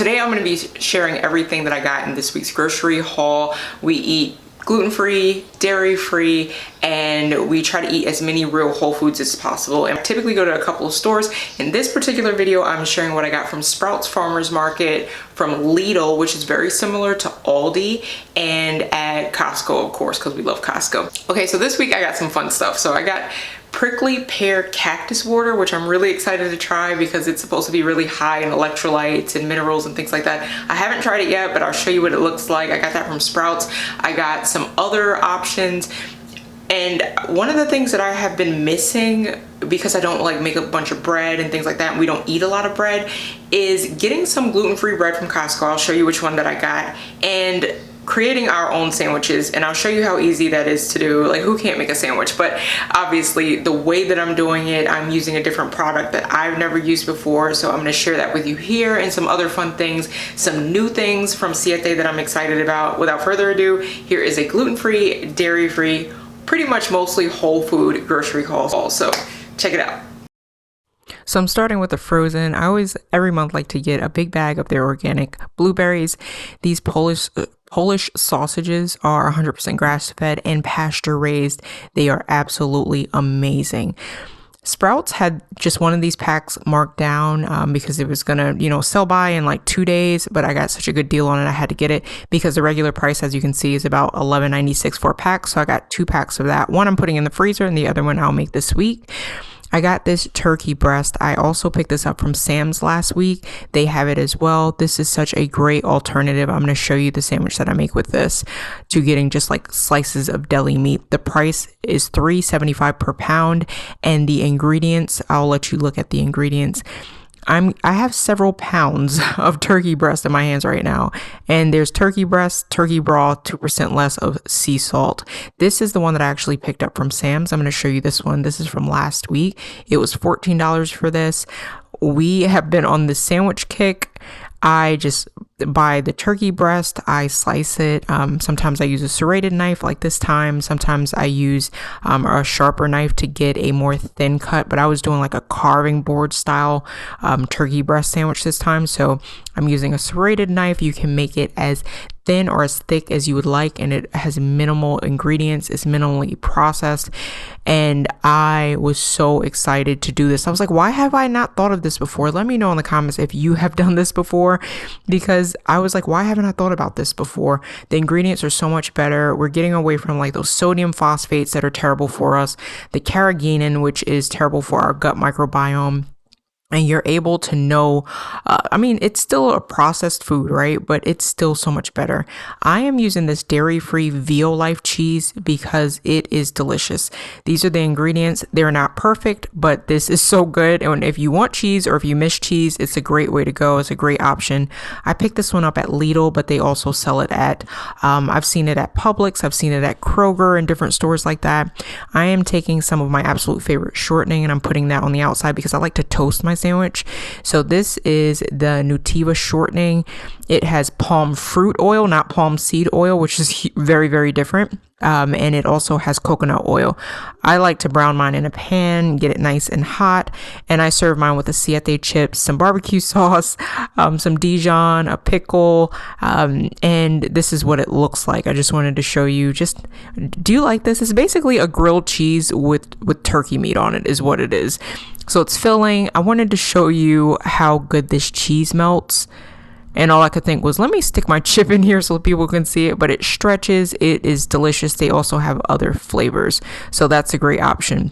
Today I'm going to be sharing everything that I got in this week's grocery haul. We eat gluten-free, dairy-free, and we try to eat as many real whole foods as possible. And I typically go to a couple of stores. In this particular video, I'm sharing what I got from Sprouts Farmers Market, from Lidl, which is very similar to ALDI, and at Costco, of course, because we love Costco. Okay, so this week I got some fun stuff. So I got prickly pear cactus water, which I'm really excited to try because it's supposed to be really high in electrolytes and minerals and things like that. I haven't tried it yet, but I'll show you what it looks like. I got that from Sprouts. I got some other options. And one of the things that I have been missing, because I don't like make a bunch of bread and things like that, and we don't eat a lot of bread, is getting some gluten-free bread from Costco. I'll show you which one that I got, and creating our own sandwiches. And I'll show you how easy that is to do. Like, who can't make a sandwich? But obviously the way that I'm doing it, I'm using a different product that I've never used before. So I'm going to share that with you here, and some other fun things, some new things from Siete that I'm excited about. Without further ado, here is a gluten-free, dairy-free, pretty much mostly whole food grocery haul. So check it out. So I'm starting with the frozen. I always, every month, like to get a big bag of their organic blueberries. These Polish sausages are 100% grass-fed and pasture-raised. They are absolutely amazing. Sprouts had just one of these packs marked down because it was gonna, sell by in like 2 days, but I got such a good deal on it, I had to get it because the regular price, as you can see, is about $11.96 for a pack. So I got 2 packs of that. One I'm putting in the freezer, and the other one I'll make this week. I got this turkey breast. I also picked this up from Sam's last week. They have it as well. This is such a great alternative. I'm going to show you the sandwich that I make with this, to getting just like slices of deli meat. The price is $3.75 per pound, and the ingredients, I'll let you look at the ingredients. I have several pounds of turkey breast in my hands right now, and there's turkey breast, turkey broth, 2% less of sea salt. This is the one that I actually picked up from Sam's. I'm going to show you this one. This is from last week. It was $14 for this. We have been on the sandwich kick. I just buy the turkey breast, I slice it. Sometimes I use a serrated knife like this time. Sometimes I use a sharper knife to get a more thin cut, but I was doing like a carving board style turkey breast sandwich this time. So I'm using a serrated knife. You can make it as thin or as thick as you would like, and it has minimal ingredients. It's minimally processed, and I was so excited to do this. I was like, why have I not thought of this before? Let me know in the comments if you have done this before, because I was like, why haven't I thought about this before? The ingredients are so much better. We're getting away from like those sodium phosphates that are terrible for us, the carrageenan, which is terrible for our gut microbiome. And you're able to know, it's still a processed food, right? But it's still so much better. I am using this dairy-free Violife cheese because it is delicious. These are the ingredients. They're not perfect, but this is so good. And if you want cheese, or if you miss cheese, it's a great way to go. It's a great option. I picked this one up at Lidl, but they also sell it at, I've seen it at Publix. I've seen it at Kroger and different stores like that. I am taking some of my absolute favorite shortening, and I'm putting that on the outside because I like to toast my sandwich. So this is the Nutiva shortening. It has palm fruit oil, not palm seed oil, which is very, very different. And it also has coconut oil. I like to brown mine in a pan, get it nice and hot, and I serve mine with a Siete chips, some barbecue sauce, some Dijon, a pickle, and this is what it looks like. I just wanted to show you. Do you like this? It's basically a grilled cheese with turkey meat on it, is what it is. So it's filling. I wanted to show you how good this cheese melts. And all I could think was, let me stick my chip in here so people can see it, but it stretches. It is delicious. They also have other flavors, so that's a great option.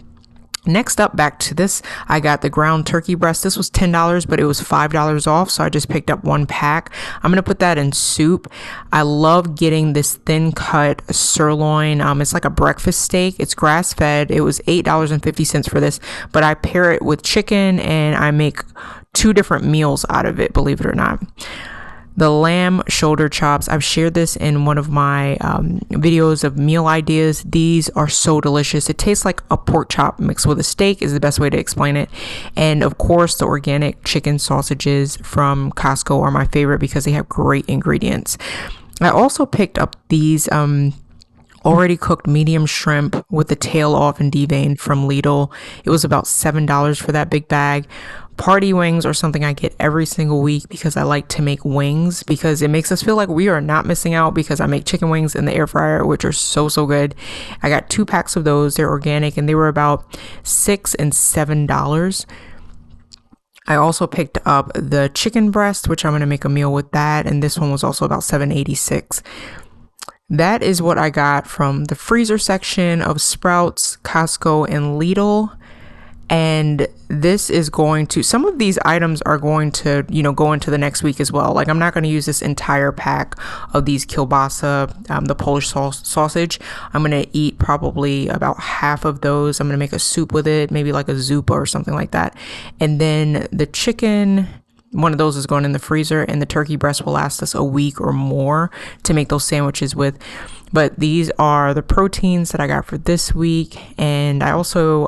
Next up, back to this, I got the ground turkey breast. This was $10, but it was $5 off, so I just picked up 1 pack. I'm going to put that in soup. I love getting this thin cut sirloin. It's like a breakfast steak. It's grass fed. It was $8.50 for this, but I pair it with chicken, and I make 2 different meals out of it, believe it or not. The lamb shoulder chops, I've shared this in one of my videos of meal ideas. These are so delicious. It tastes like a pork chop mixed with a steak is the best way to explain it. And of course, the organic chicken sausages from Costco are my favorite because they have great ingredients. I also picked up these already cooked medium shrimp with the tail off and deveined from Lidl. It was about $7 for that big bag. Party wings are something I get every single week because I like to make wings, because it makes us feel like we are not missing out, because I make chicken wings in the air fryer, which are so good. I got 2 packs of those. They're organic and they were about $6 and $7. I also picked up the chicken breast, which I'm going to make a meal with that. And this one was also about $7.86. That is what I got from the freezer section of Sprouts, Costco, and Lidl. And this is going to, some of these items are going to, go into the next week as well. Like, I'm not going to use this entire pack of these kielbasa, the Polish sausage. I'm going to eat probably about half of those. I'm going to make a soup with it, maybe like a zupa or something like that. And then the chicken, one of those is going in the freezer, and the turkey breast will last us a week or more to make those sandwiches with. But these are the proteins that I got for this week. And I also,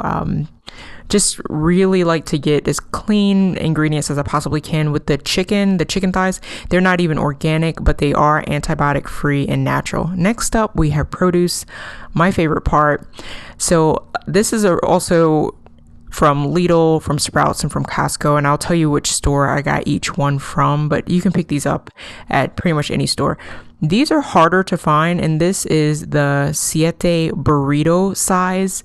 just really like to get as clean ingredients as I possibly can with the chicken thighs. They're not even organic, but they are antibiotic free and natural. Next up, we have produce, my favorite part. So this is also from Lidl, from Sprouts, and from Costco, and I'll tell you which store I got each one from, but you can pick these up at pretty much any store. These are harder to find, and this is the Siete burrito size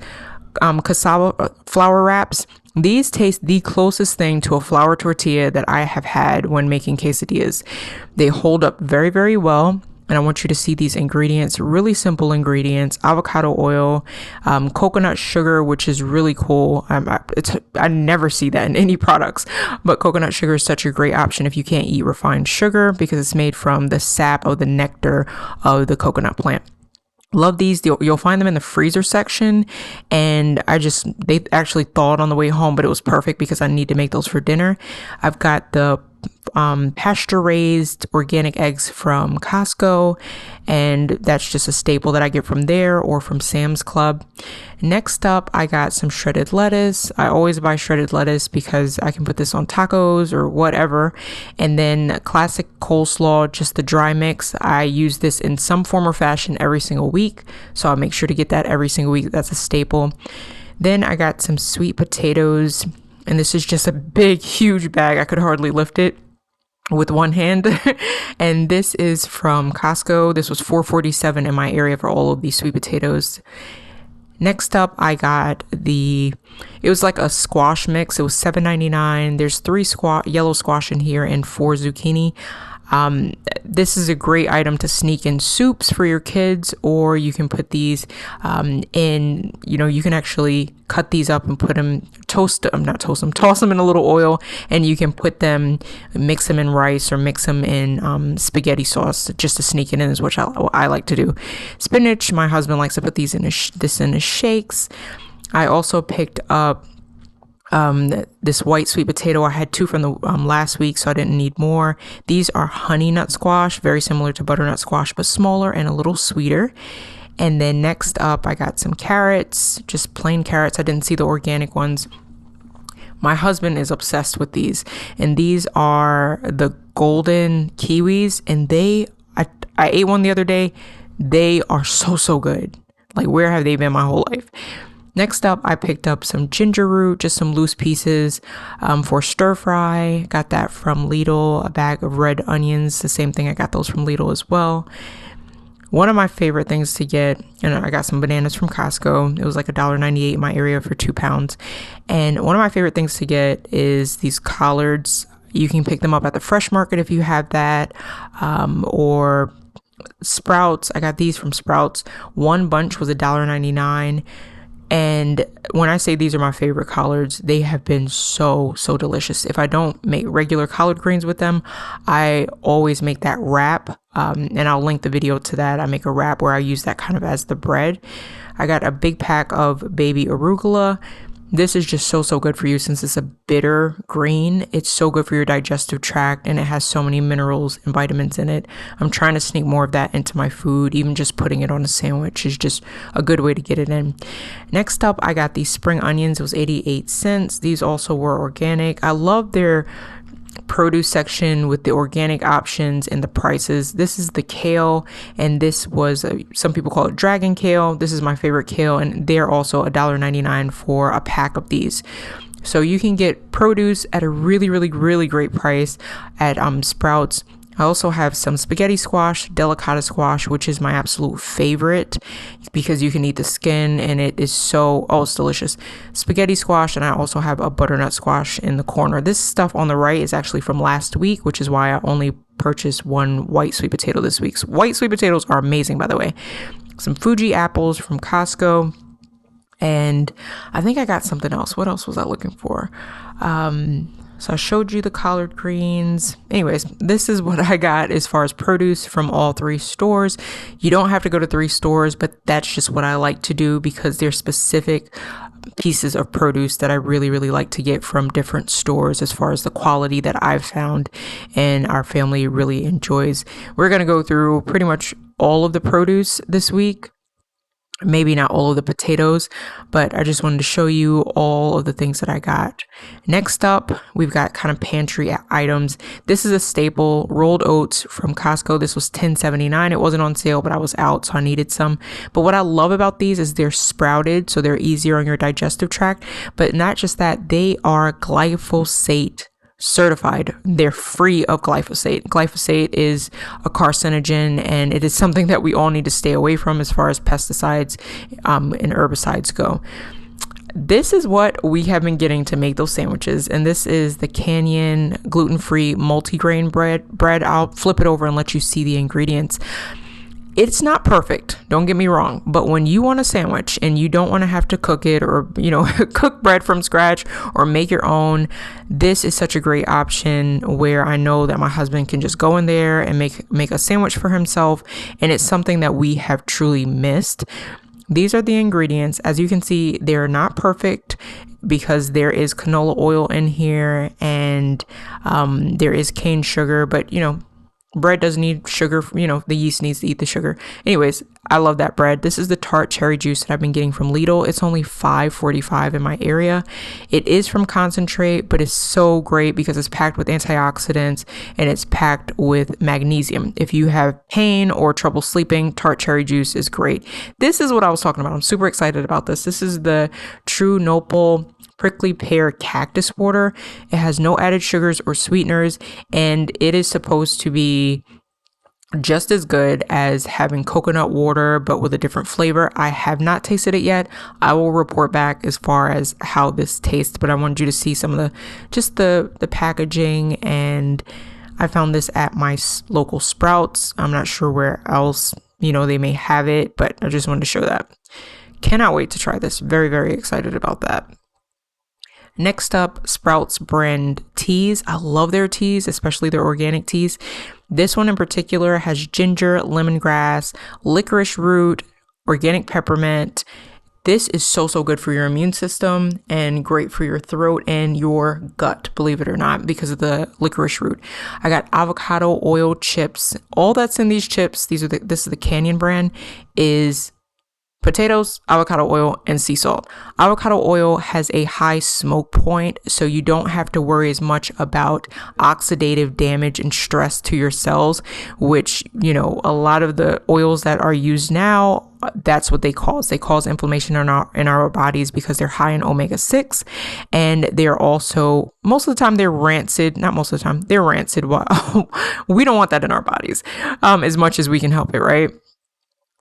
cassava flour wraps. These taste the closest thing to a flour tortilla that I have had when making quesadillas. They hold up very, very well. And I want you to see these ingredients, really simple ingredients: avocado oil, coconut sugar, which is really cool. I never see that in any products, but coconut sugar is such a great option if you can't eat refined sugar, because it's made from the sap of the nectar of the coconut plant. Love these. You'll find them in the freezer section, and they actually thawed on the way home, but it was perfect because I need to make those for dinner. I've got the pasture raised organic eggs from Costco, and that's just a staple that I get from there or from Sam's Club. Next up, I got some shredded lettuce. I always buy shredded lettuce because I can put this on tacos or whatever. And then classic coleslaw, just the dry mix. I use this in some form or fashion every single week, so I'll make sure to get that every single week. That's a staple. Then I got some sweet potatoes, and this is just a big, huge bag. I could hardly lift it with one hand. And this is from Costco. This was $4.47 in my area for all of these sweet potatoes. Next up, I got it was like a squash mix. It was $7.99. There's 3 yellow squash in here and 4 zucchini. This is a great item to sneak in soups for your kids, or you can put these in, you can actually cut these up and toss them in a little oil, and you can mix them in rice or mix them in spaghetti sauce just to sneak it in, is what I like to do. Spinach, my husband likes to put these in his shakes. I also picked up this white sweet potato. I had 2 from the last week, so I didn't need more. These are honey nut squash, very similar to butternut squash, but smaller and a little sweeter. And then next up, I got some carrots, just plain carrots. I didn't see the organic ones. My husband is obsessed with these, and these are the golden kiwis, and I ate one the other day. They are so good. Like, where have they been my whole life? Next up, I picked up some ginger root, just some loose pieces for stir fry. Got that from Lidl. A bag of red onions, the same thing. I got those from Lidl as well. One of my favorite things to get, and I got some bananas from Costco. It was like $1.98 in my area for 2 pounds. And one of my favorite things to get is these collards. You can pick them up at the fresh market if you have that, or Sprouts. I got these from Sprouts. One bunch was $1.99. And when I say these are my favorite collards, they have been so delicious. If I don't make regular collard greens with them, I always make that wrap. And I'll link the video to that. I make a wrap where I use that kind of as the bread. I got a big pack of baby arugula. This is just so good for you since it's a bitter green. It's so good for your digestive tract, and it has so many minerals and vitamins in it. I'm trying to sneak more of that into my food. Even just putting it on a sandwich is just a good way to get it in. Next up, I got these spring onions. It was 88 cents. These also were organic. I love their produce section with the organic options and the prices. This is the kale, and this was some people call it dragon kale. This is my favorite kale, and they're also $1.99 for a pack of these. So you can get produce at a really, really, really great price at Sprouts. I also have some spaghetti squash, delicata squash, which is my absolute favorite because you can eat the skin and it is it's delicious. Spaghetti squash, and I also have a butternut squash in the corner. This stuff on the right is actually from last week, which is why I only purchased one white sweet potato this week. So white sweet potatoes are amazing, by the way. Some Fuji apples from Costco. And I think I got something else. What else was I looking for? So I showed you the collard greens. Anyways, this is what I got as far as produce from all 3 stores. You don't have to go to 3 stores, but that's just what I like to do because there's specific pieces of produce that I really, really like to get from different stores as far as the quality that I've found and our family really enjoys. We're going to go through pretty much all of the produce this week. Maybe not all of the potatoes, but I just wanted to show you all of the things that I got. Next up, we've got kind of pantry items. This is a staple, rolled oats from Costco. This was $10.79. It wasn't on sale, but I was out, so I needed some. But what I love about these is they're sprouted, so they're easier on your digestive tract. But not just that, they are glyphosate certified. They're free of glyphosate. Glyphosate is a carcinogen, and it is something that we all need to stay away from as far as pesticides and herbicides go. This is what we have been getting to make those sandwiches, and this is the Canyon gluten-free multigrain bread. I'll flip it over and let you see the ingredients. It's not perfect, don't get me wrong, but when you want a sandwich and you don't want to have to cook it or, cook bread from scratch or make your own, this is such a great option where I know that my husband can just go in there and make a sandwich for himself, and it's something that we have truly missed. These are the ingredients. As you can see, they're not perfect because there is canola oil in here and there is cane sugar, but bread doesn't need sugar, the yeast needs to eat the sugar. Anyways, I love that bread. This is the tart cherry juice that I've been getting from Lidl. It's only $5.45 in my area. It is from concentrate, but it's so great because it's packed with antioxidants and it's packed with magnesium. If you have pain or trouble sleeping, tart cherry juice is great. This is what I was talking about. I'm super excited about this. This is the True Nopal prickly pear cactus water. It has no added sugars or sweeteners, and it is supposed to be just as good as having coconut water, but with a different flavor. I have not tasted it yet. I will report back as far as how this tastes, but I wanted you to see some of the packaging, and I found this at my local Sprouts. I'm not sure where else, they may have it, but I just wanted to show that. Cannot wait to try this. Very, very excited about that. Next up, Sprouts brand teas. I love their teas, especially their organic teas. This one in particular has ginger, lemongrass, licorice root, organic peppermint. This is so good for your immune system and great for your throat and your gut, believe it or not, because of the licorice root. I got avocado oil chips. All that's in these chips, this is the Canyon brand, is potatoes, avocado oil, and sea salt. Avocado oil has a high smoke point, so you don't have to worry as much about oxidative damage and stress to your cells, which, a lot of the oils that are used now, that's what they cause. They cause inflammation in our bodies because they're high in omega-6, and they're also, most of the time, they're rancid. Not most of the time, they're rancid. We don't want that in our bodies as much as we can help it, right?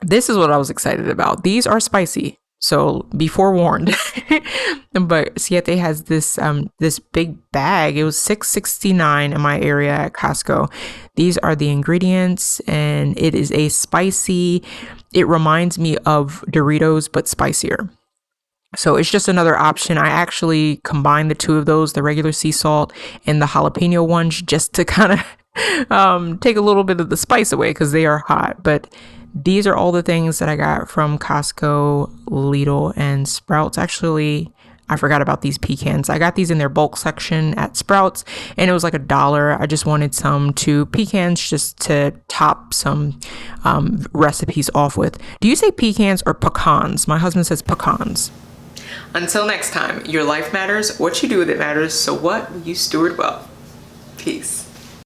This is what I was excited about. These are spicy, so be forewarned. But Siete has this big bag. It was $6.69 in my area at Costco. These are the ingredients, and it is a spicy. It reminds me of Doritos, but spicier. So it's just another option. I actually combined the two of those, the regular sea salt and the jalapeno ones, just to kind of take a little bit of the spice away because they are hot. But these are all the things that I got from Costco, Lidl, and Sprouts. Actually, I forgot about these pecans. I got these in their bulk section at Sprouts, and it was like $1. I just wanted some pecans just to top some recipes off with. Do you say pecans or pecans? My husband says pecans. Until next time, your life matters. What you do with it matters. So what will you steward well? Peace.